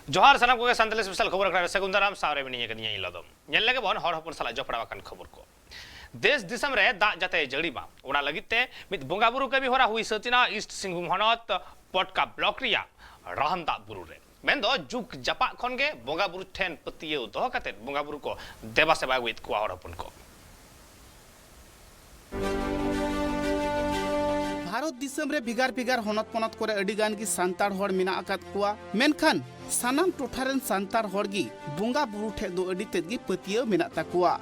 जोहार सनम को संतले स्पेशल खबर अखड़ा सेकुंदराम सावरे मिनिया कनिया इलादम नेल लगे बन हर हपन सला जपड़ा कान खबर को देश दिसम रे दा जाते जड़ी बा ओना लगिते मित बोंगा बुरु कबी होरा हुई सतिना ईस्ट सिंहभूम हनत पटका ब्लॉक रिया रहमदा बुरु रे मेंदो जुक जपा खनगे बोंगा बुरु ठेन पतिये दो कते बोंगा बुरु को देवा सेवा वित को हर हपन को भारत दिसम रे भिगार भिगार हनत पनत करे अडी गान की सांतार हड़ मिना आकात कुआ मेनखान सानाम टोठारेन सांतार हड़ गी बुंगा बुरु ठे दो अडी तेदगी पतियो मिना ताकुआ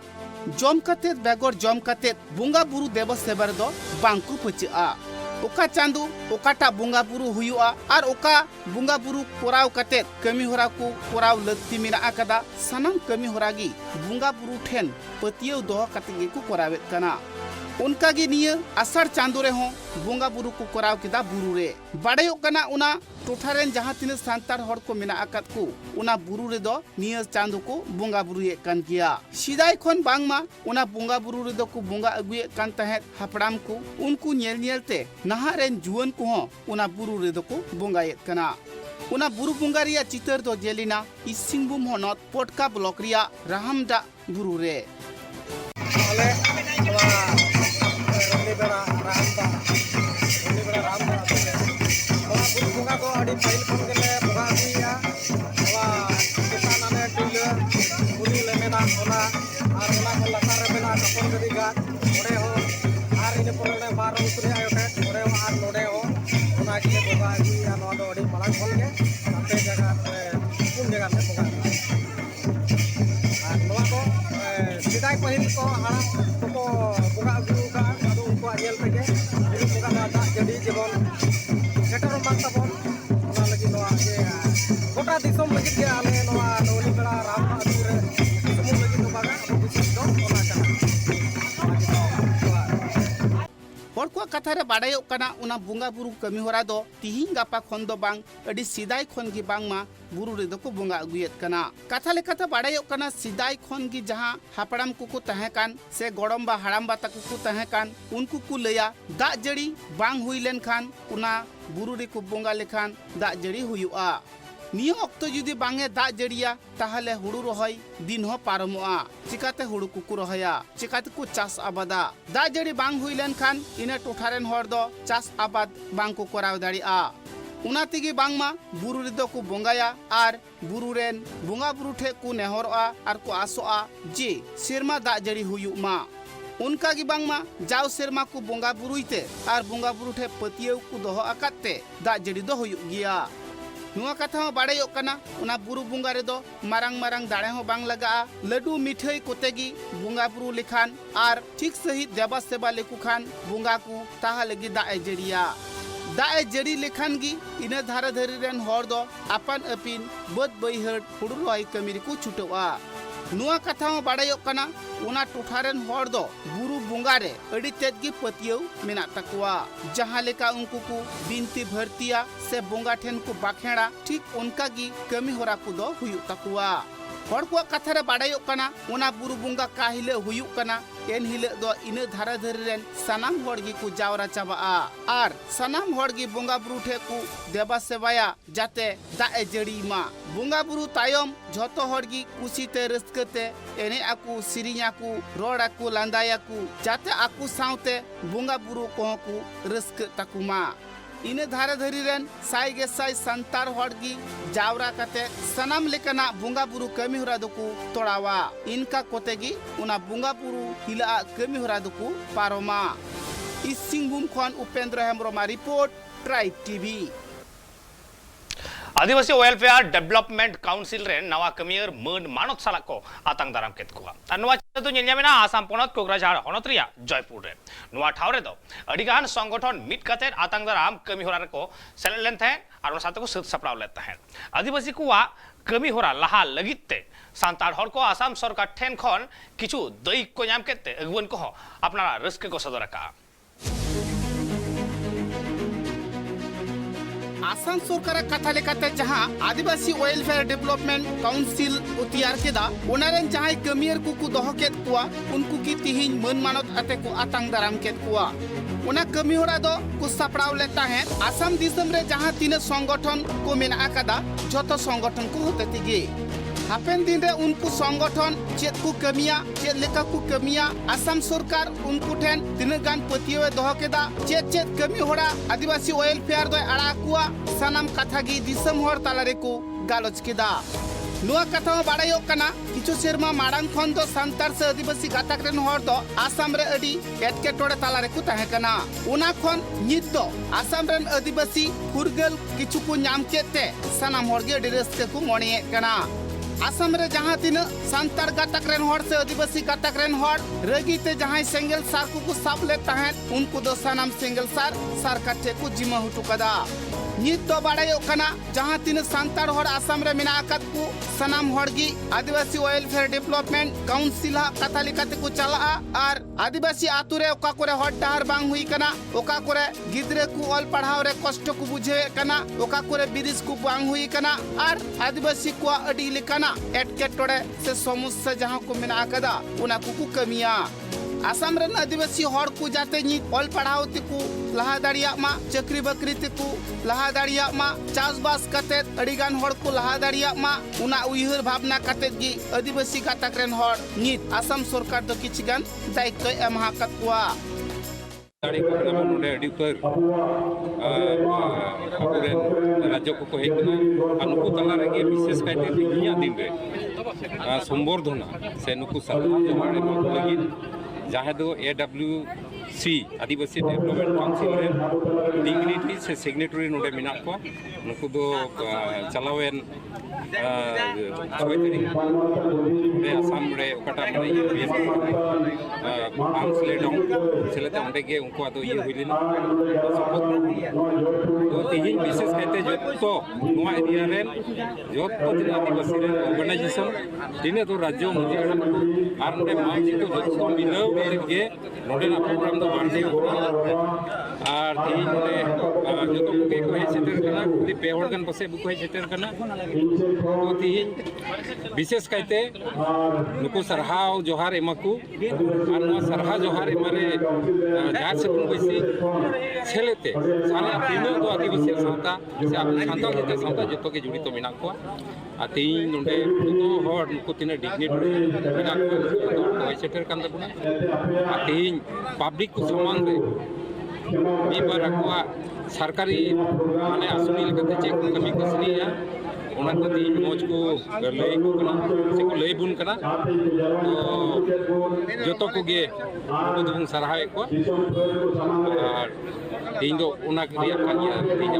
जम कते बेगोर जम कते बुंगा बुरु देव सेबर दो बांकु पचिआ ओका चांदू ओकाटा बुंगा बुरु हुयुआ आर ओका बुंगा बुरु कोराव कते कमी होरा को कोराव लत्ती मिना आकादा सानाम कमी होरा गी बुंगा बुरु ठेन पतियो दो कते गी को कोरावेत कना उनका गी निये आषाढ़ चांदो रे हो बोंगा बुरु को कराव किदा बुरु रे बाड़ायो कना उना टोठारेन जहां तिने सांतार हड़ को मेना आकात को उना बुरु रे दो निये चांदो को बोंगा बुरु ये कान किया सिदाय खन बांगमा उना बोंगा बुरु रे दो को बोंगा अगुए कान तहेत हापड़ाम को उनको नेल नेलते नहारेन जुवन को हो उना बुरु रे दो को बोंगा ये कना उना बुरु बोंगा रिया चितर दो जेलिना ईस्ट सिंहभूम हनत पटका ब्लॉक रिया रहमदा बुरु रे बुंगा को अड़ी फाइल खन के ले बुगा दिया वा किसान ने टिल बुरु ले मेना ओना आर ओना को लतार रे मेना कपन गदी गा ओरे हो आर इने परने बार उतरे आयो के ओरे हो आर नोडे हो ओना के बुगा दिया नो दो अड़ी माला खन के साथे जगह कुन जगह में बुगा आर नोवा को सिदाय पहिल को हाड़ा को बुगा गुरु का आदो उनको आयल तके बुगा दा जडी जीवन सेटर बांता बोन ओना लगी नोआ के गोटा दिसम लगी के आले नोआ नोली बेड़ा राम आदि रे दिसम लगी नो बागा अब दिसम दो ओना का हर को कथा रे बाडायो कना उना बुंगा बुरु कमी होरा दो तिहिं गापा खन दो बांग अडी सिदाय खन गी बांग मा बुरु रे दो को बुंगा अगुयत कना कथा ले कथा बाडायो कना सिदाय खन गी जहां हापड़ाम कुकु तहे कान से गड़म बा हड़ाम बा तकु तहे कान उनको कु लया दा जड़ी बांग हुई लेन खान उना बुरु रे को बुंगा लेखान दा जड़ी हुयुआ नियो अक्तो जुदी बांगे दा जड़िया ताहले हुड़ु रहोय दिन हो पारमोआ चिकाते हुड़ु कुकु रहोया चिकाते को चास आबादा दा जड़ी बांग हुई लेन खान इने टोठारेन हर दो चास आबाद बांग को कराव दाड़िया उना तिगी बांगमा बुरु रे दो को बोंगाया आर बुरु रेन बोंगा बुरु ठे को नेहरआ आर को आसोआ जे सेरमा दा जड़ी हुयुमा उनका की बांगमा जाव सेरमा को बोंगा बुरुइते आर बोंगा बुरु ठे पतियो को दोहो आकाते दा जड़ी दो हुयु गिया नुआ कथा बाड़ायो कना उना बुरु बुंगा रे दो मारंग मारंग दाड़े हो बांग लगा लड्डू मिठाई कोतेगी बुंगा बुरु लिखान आर ठीक सही देवा सेवा लेकु खान बुंगा को ताहा लगी दा जड़िया दा जड़ी लेखान गी इने धारा धरी रेन हर दो अपन अपिन बद बैहड़ हुड़ु रोय कमिरी को छुटवा नुआ कथा बाड़ायो कना उना टोठारेन हर दो बुरु बुंगा रे अड़ी तेदगी पतियो मेना तकुआ जहां लेका उनको को बिनती भरतिया से बुंगा ठेन को बाखेड़ा ठीक उनका गी कमी होरा को दो हुयु तकुआ हर को कथा रे बाड़ायो कना उना बुरु बुंगा काहिले हुयु कना एन हिले दो इने धारा धरी रेन सनाम हड़गी को जावरा चाबा आर सनाम हड़गी बुंगा बुरु ठे को देवा सेवाया जाते दा जड़ी मा बुंगा बुरु तायम झतो हड़गी कुसीते रस्कते एने आकु सिरिया को रोड़ा को लांदाया को जाते आकु साउते बुंगा बुरु को रस्क तकुमा इने धारा धरी रेन साई गे साई संतार हड़गी जावरा कते सनाम लेकना बुंगा बुरु कमी होरा दुकु तोड़ावा इनका कोतेगी उना बुंगा बुरु हिला कमी होरा दुकु पारोमा इस सिंहभूम खन उपेंद्र हेम्ब्रोमा रिपोर्ट ट्राइब टीवी आदिवासी वेलफेयर डेवलपमेंट काउंसिल रे नवा कमियर मन मानत साला को आतंक दाराम केत को नवा तो नेलमेना आसाम पोनत कोकराझार हनत रिया जयपुर रे नवा ठावरे दो अडिगान संगठन मिट कते आतंक दाराम कमी होरा को सेलेन थे आर साथ को सत सपड़ाव लेता है आदिवासी को कमी होरा लहा लगिते सांतार हर को आसाम सरकार ठेन खन किछु दैक को नाम केते अगवन को अपना रस्के को सदर का आसाम सरकार कथा लेकाते जहां आदिवासी वेलफेयर डेवलपमेंट काउंसिल उतियार केदा ओनारेन जहां कमियर को दोह केत कुआ उनको की तिहिन मन मानत आते को आतंक दाराम केत कुआ उना कमी होरा दो को सपड़ाव लेता है आसाम दिसम रे जहां तीन संगठन को मेना आकादा जोतो संगठन को होते तिगे हापेन दिन रे उनको संगठन चेत को कमिया चेत लेका को कमिया आसाम सरकार उनको ठेन तीन गान पतियो दोह केदा चेत चेत कमी होरा आदिवासी वेलफेयर दो आड़ा कुआ सनाम कथा गी दिसम होर तालारे को गालोच केदा नुआ कथा बाड़ायो कना किछु सेरमा माड़ांग खन दो सांतार से आदिवासी गाताक रेन होर दो आसाम रे अडी एटके टोड़े तालारे को ताहे कना उना खन नित दो आसाम रेन आदिवासी फुरगल किछु को नाम केते सनाम होर गे डिरेस्के को मोणे कना आसाम रे जहां तीन सांतार गाताक रेन होर से आदिवासी गाताक रेन होर रगीते जहां सेंगल सार को साब ले ताहे उनको दो सनाम सेंगल सार काटे को जिमा हुटु कदा नित दो बाड़ायो कना जहां तीन सांतार होर आसाम रे मेना आकात को सनाम होरगी आदिवासी वेलफेयर डेवलपमेंट काउंसिल कथा लिकाते को चला और आदिवासी आतु रे ओका करे हट डहार बांग हुई कना ओका करे गिदरे को ऑल पढ़ाव रे कष्ट को बुझे कना ओका करे बिरिस को बांग हुई कना और आदिवासी को अडी लिकाना एटकेटोड़े से समस्या जहां को मेना आकादा उना को कमिया आसाम रेन आदिवासी हर को जाते नित ऑल पढ़ाव तिकु लहा दाड़िया मा चक्री बकरी तिकु लहा दाड़िया मा चासबास कतेत अड़ीगान हर को लहा दाड़िया मा उना उइहर भावना कतेत गी आदिवासी गाताक रेन हर नित आसाम सरकार दो किछगान दायित्व एम हाकत कुआ दाड़ी को नाम नोडे अडी उतर राज्य को हेकना अनुकु तला रेगे विशेष कायते दिगिया दिन रे संबर्धना से नुकु सरकार जोहाड़े नो लगी जहाँ दो AWC आदिवासी डेवलपमेंट काउंसिल रे डिग्निटी से सिग्नेटरी नोडे मिना को नुकु दो चलावेन 6 तारीख रे आसाम रे ओकाटा माने आर्म्स लेडों सेलेते ओंडे गे उनको आदो ये हुइलिना तो तिहिन विशेष कहते जो नोआ एरिया रे जो दिन आदिवासी रे ऑर्गेनाइजेशन दिने तो राज्य मुझे आर नोडे मांझी तो जो मिलाव गे नोडे ना प्रोग्राम दो बांधे और तिहिन नोडे जो तो के को हे सेटर कना खुदी पे हॉर्गन पसे बुको हे सेटर कना तो तिहिन विशेष कहते नुकु सरहाव जोहार एमाकु और नो सरहा जोहार एमारे जहां से कोई सी छेलेते सारे तीनों दो आदिवासी सावता से आप सांताल के सावता जतो के जुड़ी तो मिना को आती नोंडे तो हर नुकु तीन डिग्निटी मिना को तो सेटर कान दबुना आती पब्लिक को समान रे मी बार अकुआ सरकारी माने आसुनी लगते चेक कमी कसनिया उना को तीन मौज को लई को कना से को लई बुन कना तो जतो को गे को दुन सरहाए को और तीन दो उना के रिया कानिया तीन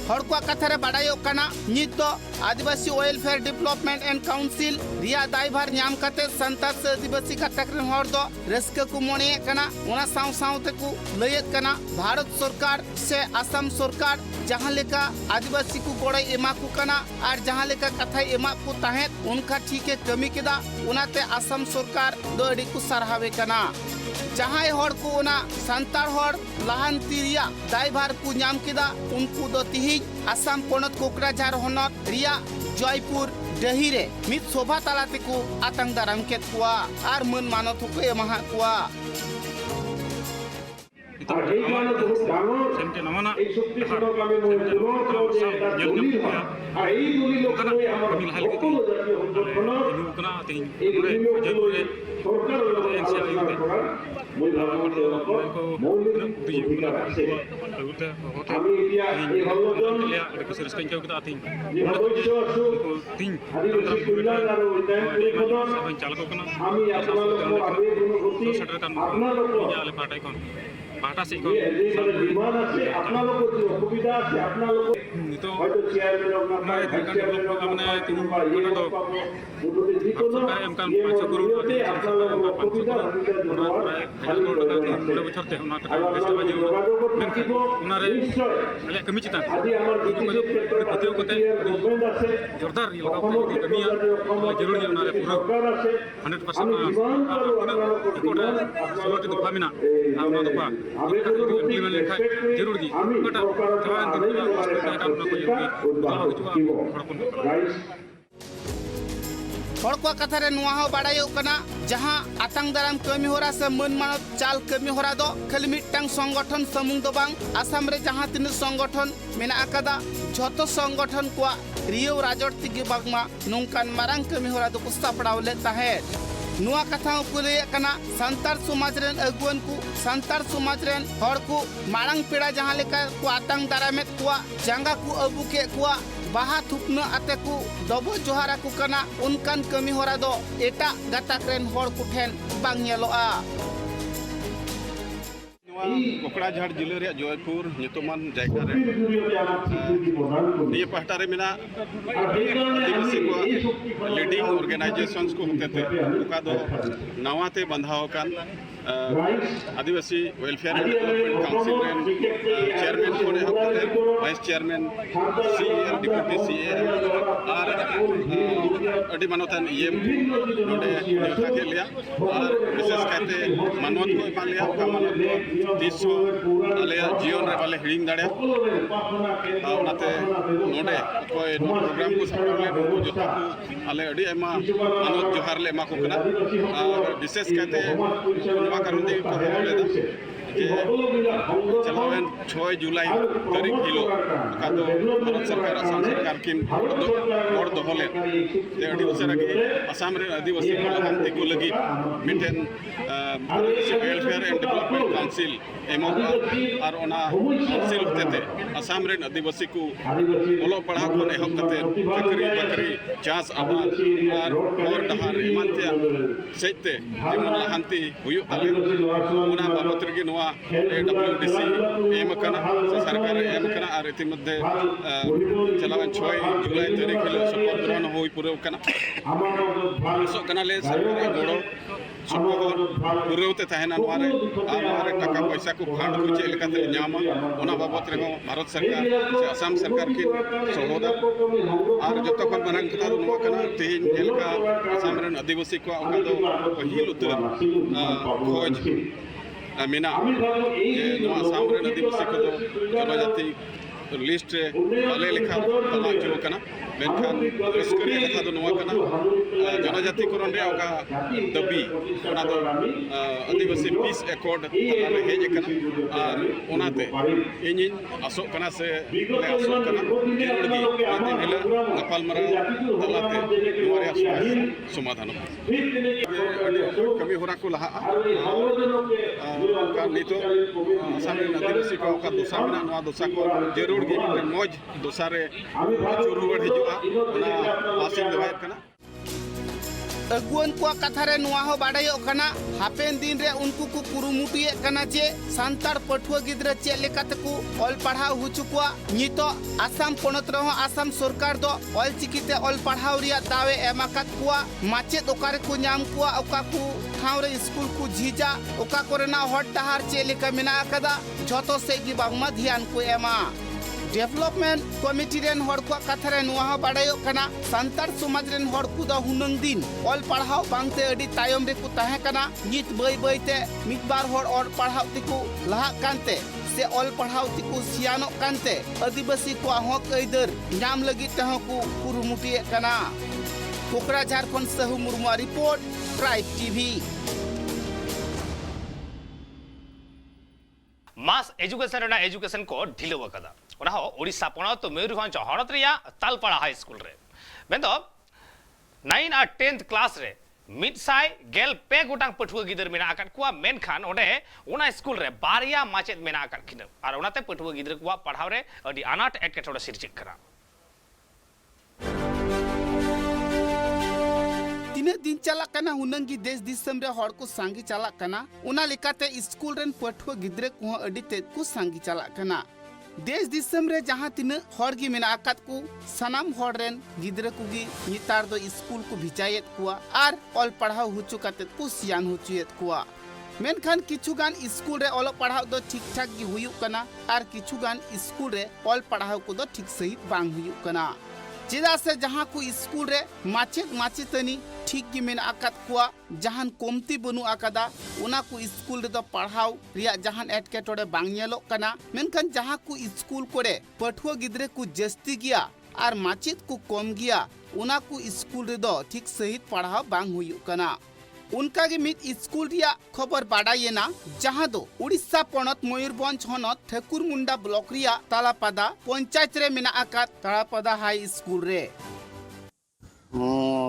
हर को कथा रे बाड़ायो कना नित दो आदिवासी वेलफेयर डेवलपमेंट एंड काउंसिल रिया दायभार नाम कते संतार से आदिवासी गाताक रेन हर दो रस्क को मोने कना उना साव सावते को लयत कना भारत सरकार से आसाम सरकार जहां लेका आदिवासी को गोड़े एमा को कना और जहां लेका कथा एमा को ताहे उनका ठीक है कमी केदा उनाते आसाम सरकार दो अडी को सरहावे कना जहां हर को उना संतार हर लहान तिरिया दायभार को नाम केदा उनको दो तिही आसाम पोनत कोकराझार होनत रिया जयपुर डहिरे मित शोभा तालाते को आतंक दाराम केत कुआ और मन मानत को एमहा कुआ सेमते नमना कमी लहाल के कना तीन जयपुर रे बाटा से को तो हमारे डेवलपमेंट हमने तीन तो सरकार एमकान 5 करोड़ बड़े बछर थे उना टका बेस्ट बाजे मेनखान उना रे अले कमी चिता पतियो कोते जोरदार लगा पे कमिया जरूर है उना रे पूरा 100% कोटा सोलटी दफा मिना उना दफा इम्प्लीमेंट लेखा जरूर गी कोटा जवान दिन का उना को जरूरी हर को कथा रे नुआ हो बाड़ायो कना जहां आतंग दाराम कमी होरा से मन मानत चाल कमी होरा दो खाली मिटटांग संगठन समूंग दो बांग आसाम रे जहां तीन संगठन मेना आकादा झोतो संगठन को रियो राजोर्ती के बागमा नोंकान मारांग कमी होरा दो कुस्तापड़ाव ले ताहे नुआ कथा को ले कना संतार समाज रेन अगुवन को संतार समाज रेन हर को मारांग पेड़ा जहां लेका को आतंग दारामेत को जांगा को अबू के को बाहा थुपना आते को दबो जोहारा को कना उनकान कमी होरा दो एटा गाताक रेन हर को ठेन बांग नेलोआ कोकड़ाझाड़ जिले रे जयपुर नितमान जायगा रे ये पहटा रे मेना आदिवासी को लीडिंग ऑर्गेनाइजेशंस को होते उका दो नवाते बंधाव कान आदिवासी वेलफेयर एंड डेवलपमेंट काउंसिल रे चेयरमैन को होते vice chairman CM deputy CM और अडी मानोतन एम नोडे नेता के लिया और विशेष कहते मानवत को मान लिया का मानवत तीसो आले जीवन रे वाले हिडिंग दाड़े ओनाते नोडे कोई प्रोग्राम को सफल ले नुकु जोता को आले अडी एमा मानवत जोहार ले एमा को कना और विशेष कहते नवा कारण दे को लेदा जे चलावेन 6 जुलाई तारीख हिलो का दो भारत सरकार असम सरकार किन और दोहले जे अडी उसरा के असम रे आदिवासी को लहांती को लगी मिटेन वेलफेयर एंड डेवलपमेंट काउंसिल एमओ और ओना काउंसिल होते असम रे आदिवासी को ओलो पढ़ा को एहब कते चाकरी बाकरी चास आबाद और डहार इमानते सेते जेमन लहांती हुयु ताले ओना बाबत रे नवा डब्ल्यूडीसी एम कना सरकार एम कना और इति मध्य चलावन 6 जुलाई तारीख हिलो शपथ ग्रहण होई पूरे कना सो कना ले सरकार गोड़ो सपोर पूरेते तहना नवारे आमारे टाका पैसा को फंड को चे लेकाते न्यामा ओना बाबत रे भारत सरकार से असम सरकार की सहोदर और जतो खन मारंग कथा नवा कना तेन एलका असम रे आदिवासी को ओका दो पहिल उतर खोज मेना नवा असम रे आदिवासी को जनजाति लिस्ट वाले लिखा तला जो कना मेनखान रस्करी कथा दो नवा कना जनजाति करण रे ओका दबी ओना दो आदिवासी पीस एकॉर्ड तला रे हेज कना और ओनाते इनि असो कना से ले असो कना जेरुड़गी दिन हिला गपाल मरा तलाते नोरे असो समाधान कमी होरा को लहा का नितो असम रे आदिवासी को ओका दोसा मेना नवा दोसा को जेरुड़गी मौज दोसा रे चुरुगड़ हिजुआ ओना आसिन दवाय कना अगुवन को कथा रे नुआ हो बाड़ायो कना हापेन दिन रे उनको को कुरुमुटिए कना चे संतार पठुआ गिद्र चे लेकाते को ऑल पढ़ाव हुचुकुआ नितो आसाम पोनत रहो आसाम सरकार दो ऑल चिकिते ऑल पढ़ाव रिया दावे एमाकत कुआ माचेत ओकारे को न्याम कुआ ओका को ठाव रे स्कूल को झीजा ओका कोरेना हट डहार चे लेका मेना कदा झोतो से गी बागमा ध्यान को एमा डेवलपमेंट कमिटी रेन हर को कथा रे नुआ हो बाड़ायो कना संतार समाज रेन हर को द हुनंग दिन ऑल पढ़ाव बांगते अडी तायम रे को ताहे कना नित बई बईते मित बार हर और पढ़ाव तिको लहा कांते से ऑल पढ़ाव तिको सियानो कांते आदिवासी को हक अइदर नाम लगी तह को कुरुमुटी कना कोकराझार खन सहु मुर्मू रिपोर्ट ट्राइब टीवी मास एजुकेशन को ढिलो वकदा ओना हो ओडिसा पणत मयूरभंज हड़त रिया तालपाड़ा हाई स्कूल रे बेंदो 9 और 10th क्लास रे मिडसाई गेल पे गोटांग पठुआ गिदर मेना आकन कुआ मेनखान ओडे ओना स्कूल रे बारिया माचेद मेना आकन खिन और ओनाते पठुआ गिदर कुआ पढ़ाव रे अडी अनाट एटकेटोड़े सिरचिक करा तीन दिन चला कना हुनंगी देश दिसम रे हड़ को सांगी चला कना उना लेकाते स्कूल रेन पठुआ गिदरे को अडी तेद को सांगी चला कना देश दिसम रे जहां तीन हड़ गी मेना आकात को सनाम हड़ रेन गिदरे को गी नितार दो स्कूल को भिजायत कुआ आर ऑल पढ़ाव हुचु काते को सियान हुचुयत कुआ मेनखान किछुगान स्कूल रे ऑल पढ़ाव दो ठीक ठाक गी हुयु कना आर किछुगान स्कूल रे ऑल पढ़ाव को दो ठीक सही बांग हुयु कना चेदा से जहां को स्कूल रे माचेत माचेतनी ठीक गी मेन आकात कुआ जहान कोमती बनु आकादा उना को स्कूल रे दो पढ़ाव रिया जहान एटकेटोड़े बांग नेलो कना मेनखान जहां को स्कूल कोरे पठुआ गिदरे को जस्ती गिया आर माचेत को कम गिया उना को स्कूल रे दो ठीक सहित पढ़ाव बांग हुयुक कना उनका के मित स्कूल रिया खबर बाडायेना जहां दो उड़ीसा पनत मयूरभंज हनत ठाकुरमुंडा ब्लॉक रिया तालापादा पंचायत रे मेना आकात तालापादा हाई स्कूल रे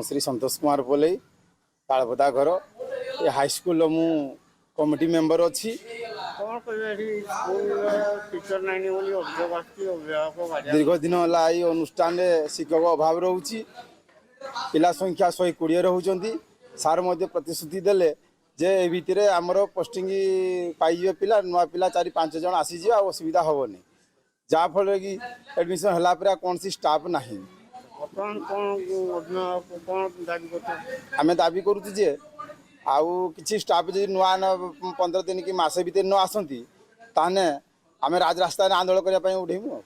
श्री संतोष कुमार बोले तालपदा घर ये हाई स्कूल मु कमिटी मेंबर अच्छी दीर्घ दिन है ये अनुष्ठान शिक्षक अभाव रोचे पिला संख्या 120 रोचंती सार मध्य प्रतिश्रुति देले जे ए भितर आमर पोस्टिंग पाइबे पिला नुआ पिला 4-5 जन आसीजे आ असुविधा हेनी जहाँफल कि एडमिशन होला पर कौन सी स्टाफ नहीं आम दाबी करुँ जे आउ किसी स्टाफ जी नुआ 15 दिन कि मासे भीतर न आसती ताने आम राजरास्ता आंदोलन करने उठेमु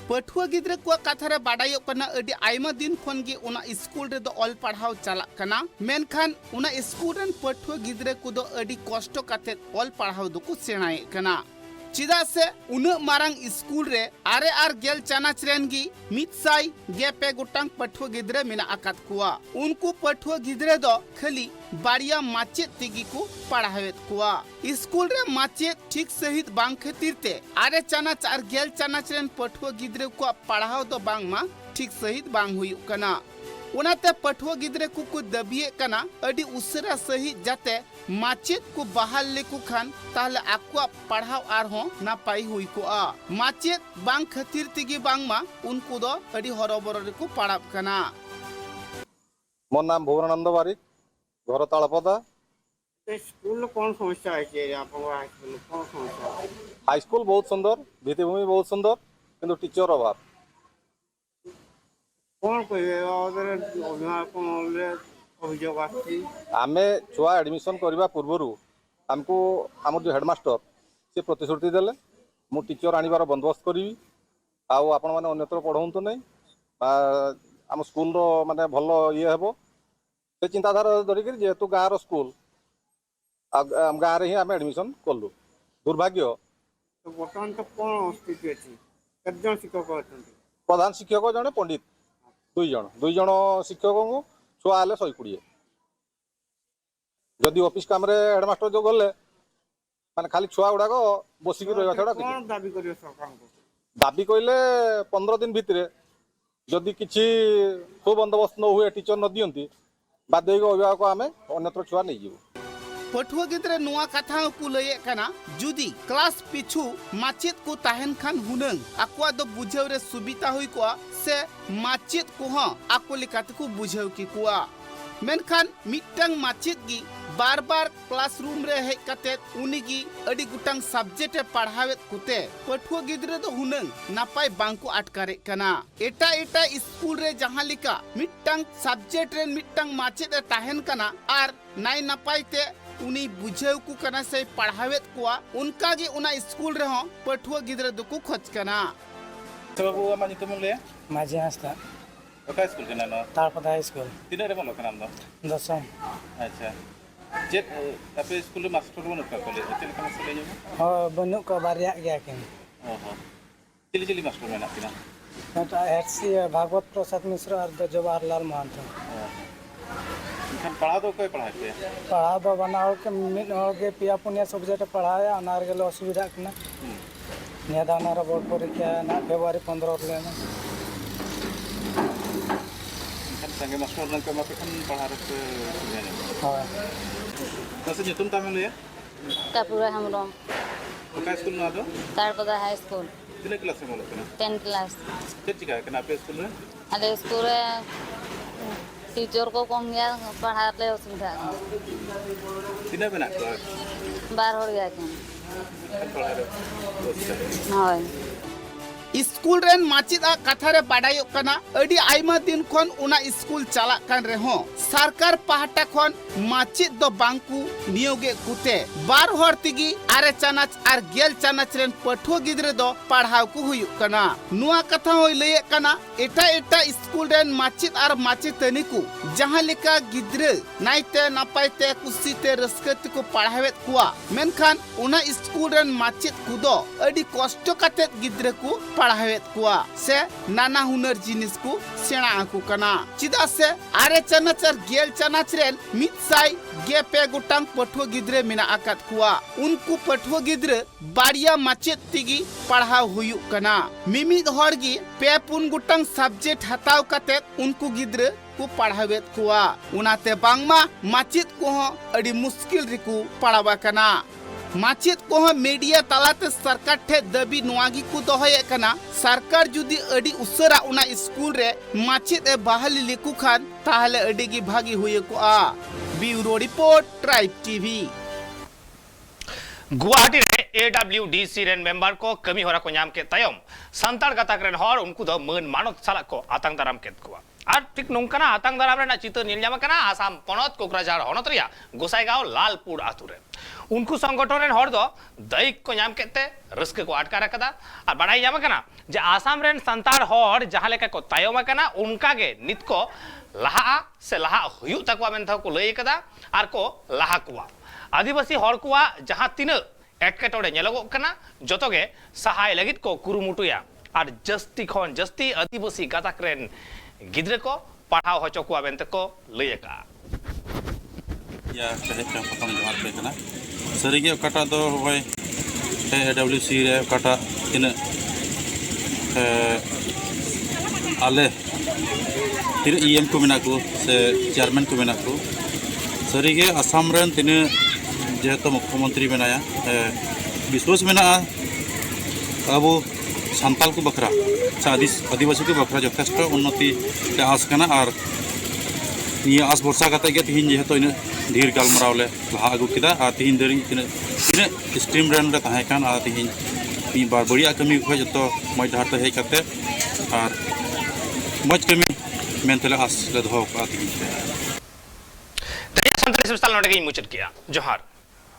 पठुआ गिद्रे को कथारे बाडायो कना अडी आइमा दिन खन गे उना स्कूल रे दो ऑल पढ़ाव चला कना मेनखान उना स्कूल रन पठुआ गिद्रे को दो अडी कष्ट काते ऑल पढ़ाव दो को सेणाय कना चिदा से उन मारंग स्कूल रे आरे आर गेल चानाच रेनगी मितसाई गेपे गुटांग पठुआ गिद्रे मिना आकात कुआ उनको पठुआ गिद्रे दो खाली बाड़िया माचेत तिगी को पढ़ावेत कुआ स्कूल रे माचेत ठीक सहित बांग खातिर ते आरे चानाच आर गेल चानाच रेन पठुआ गिद्रे को पढ़ाव दो बांग मा ठीक सहित बांग हुई कना उनाते पठुआ गिद्रे को दबिए कना अडी उसरा सही जाते माचेत को बहाल लेको खान ताहले आकुआ पढ़ाव आर हो ना पाई हुई को आ माचेत बांग खातिर तिगी बांग मा उनको दो अडी हरबर रे को पढ़ाव कना मोर नाम भुवनानंद बारिक घर तालपदा स्कूल कौन समस्या है हाई स्कूल कौन समस्या हाई स्कूल बहुत सुंदर भित्तिभूमि बहुत सुंदर किंतु टीचर अभाव कौन कहे अभिभावक अभियोग आम छुआ एडमिशन करने पूर्वर आमको आम जो हेडमास्टर से प्रतिश्रुति देले मु टीचर आनिबार बंदोबस्त करी आपण मैंने अन्यत्र पढ़ाऊँ नहीं आम स्कूल माने भल ये हे से चिंताधारा धरिक जेहेतु गाँव स्कूल गाँव ही आम एडमिशन कलु दुर्भाग्य बर्तमान तो कौन स्थिति अच्छी केतजन शिक्षक अच्छा प्रधान शिक्षक जड़े पंडित 2 जन शिक्षक को छुआ हेले 120 जदि ऑफिस काम रे हेडमास्टर जो गले माने खाली छुआ गुड़ाक बसिक रहा छड़ा कौन दाबी करियो सरकार को दाबी कहले 15 दिन भितर जदि किसी सुबंदोबस्त न हुए टीचर न दियंती बाध्य अभिभावक आम अन्यत्र छुआ नहीं जीव पठुआ गिद्रे नुआ कथा को लये कना जुदी क्लास पिछु माचेत को ताहेन खान हुनंग आकुआ दो बुझेव रे सुविधा हुई को से माचेत को ह आको लिकात को बुझेव की कुआ मेनखान मिटंग माचेत गी बार बार क्लासरूम रे हे कते उनिगी अडी गुटांग सब्जेक्ट पढ़ावेत कुते पठुआ गिद्रे दो हुनंग नापाय बांको अटकारे कना एटा एटा स्कूल रे जहां लिका मिटंग सब्जेक्ट रे मिटंग माचेत ताहेन कना आर नाय नापाय ते उनी बुझेव को कना से पढ़ावेत कुआ उनका गे उना स्कूल रे हो पठुआ गिद्रे दो को खोज कना तो बाबू मानी तुम ले माझे हस्ता ओका स्कूल के ना तालपदा हाई स्कूल तीन रे बोलो नाम दो 10 अच्छा जे अपे स्कूल मास्टर बनो का कॉलेज चल कम से ले जाओ हां बनु को बारिया गया के ओहो चिली चिली मास्टर में ना तो एचसी भागवत प्रसाद मिश्र और जवाहरलाल महंत हम पढ़ा दो कोई पढ़ाते पढ़ा दो बनाओ के मिन होगे पिया पुनिया सब्जेक्ट पढ़ाया अनार गेलो असुविधा कना नियादानार बोर्ड परीक्षा ना फेब्रुआरी 15 लेना संगे मास्टर ने कमा पे पढ़ा रहे हां बस जे तुम ताम ले कापुरा हमरो ओका स्कूल ना दो तालपदा हाई स्कूल कितने क्लास में बोलो 10 क्लास ठीक है कि ना पे स्कूल में अरे स्कूल टीचर को कम गया पढ़ाते असुविधा तीन बना बार हो गया हाँ स्कूल रेन माचिद आ कथा रे बाडायो कना अडी आइमा दिन खन उना स्कूल चला कान रे हो सरकार पाहटा खन माचिद दो बांकु नियोगे कुते बार हर तिगी आरे चानाच आर गेल चानाच रेन पठुआ गिद्रे दो पढ़ाव को हुयु कना नुआ कथा होय लये कना एटा एटा स्कूल रेन माचिद आर माचिद तनिकु जहां लेका गिद्रे नाइते नापाइते कुसीते रस्कत को पढ़ावेत कुआ मेनखान उना स्कूल रेन माचिद कुदो अडी कष्ट काते गिद्रे को पढ़ावेत कुआ से नाना हुनर जिनिस को सेना आकु कना चिदा से आरे चनाचर गेल चनाचरेन मितसाई गे पे गुटांग पठो गिद्रे मिना आकात कुआ उनको पठो गिद्रे बाड़िया माचेत तिगी पढ़ाव हुयु कना मिमिद हरगी पे पुन गुटांग सब्जेक्ट हताव कते उनको गिद्रे को पढ़ावेत कुआ उनाते बांगमा माचेत को अड़ी मुश्किल रिकु पढ़ावा कना माचेत को मीडिया तालाते सरकार ठे दबी नोआगी को दोहये कना सरकार जुदी अड़ी उसरा उना स्कूल रे माचेत ए बहाली लिकु खान ताहले अड़ी की भागी हुए को आ bureau report tribe TV Guwahati रे AWDC रेन मेंबर को कमी होरा को नाम के तयम संताल गाताक रेन हर उनको दो मन मानत सालक को आतंक दाराम केत कुआ और ठीक नोंकना आतंक दाराम रे ना चित्र नीलजामा कना आसाम पनत कोकराझार हनत रिया गोसाईगांव लालपुर आतु रे उनको संगठन रेन हर दो दैक को नाम केते रस्के को अटका रखदा और बड़ाई जामा कना जे आसाम रेन संताल हर जहां लेका को तयम कना उनका गे नित को लहा से लहा हुयु तकवा मेनथा को लई कदा आर को लहा कुआ आदिवासी हर कुआ जहां तीन एटकेटोड़े नेलोगोग कना जोतोगे सहाय लगित को कुरुमुटुया और जस्ती खन जस्ती आदिवासी गाताक रेन गिद्रे को पढ़ाव हचो कुआ बेनते को लयका या कहे पे प्रथम जवार पे कना सरीगे कटा दो होय AWC रे कटा इन आले तीन EM को मेना को से चेयरमैन को मेना को सरीगे आसाम रेन तीन जेहेतु मुख्यमंत्री बनाया विश्वास मेना अब सान्ताल को बखरा आदिवासी को बखरा यथेष्ट उन्नति आस करना और निया आस भरसा करते गए तीन जेहेतु इन धीर गालमराव ले लहा अगू किदा और तीन दरी तीन स्ट्रीम रेन रे ताहे कान और तीन तीन बार बढ़िया कमी को जो मज धार ते हेज करते और मज कमी मेनतले आस ले दो का तीन दया संतरी सबस्ताल नोटे के मुचत किया जोहार।